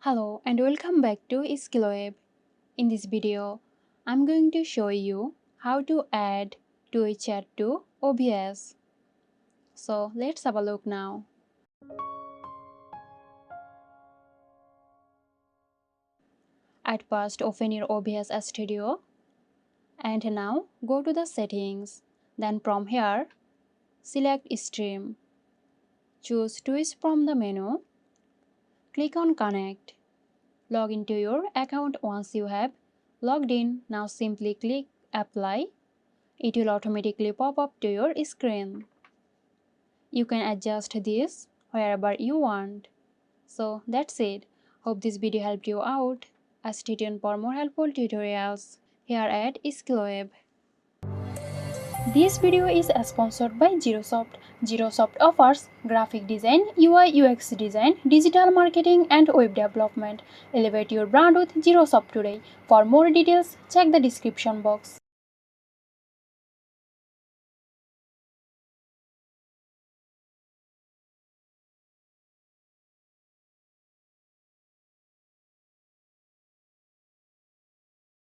Hello and welcome back to Streamlabs. In this video, I'm going to show you how to add a chat to OBS. So let's have a look now. At first, open your OBS Studio and now go to the settings. Then from here, select Stream. Choose Twist from the menu. Click on Connect. Log into your account once you have logged in. Now simply click Apply. It will automatically pop up to your screen. You can adjust this wherever you want. So that's it. Hope this video helped you out. Stay tuned for more helpful tutorials here at Streamlabs. This video is sponsored by Zerosoft. Zerosoft offers graphic design, UI UX design, digital marketing and web development. Elevate your brand with Zerosoft today. For more details, check the description box.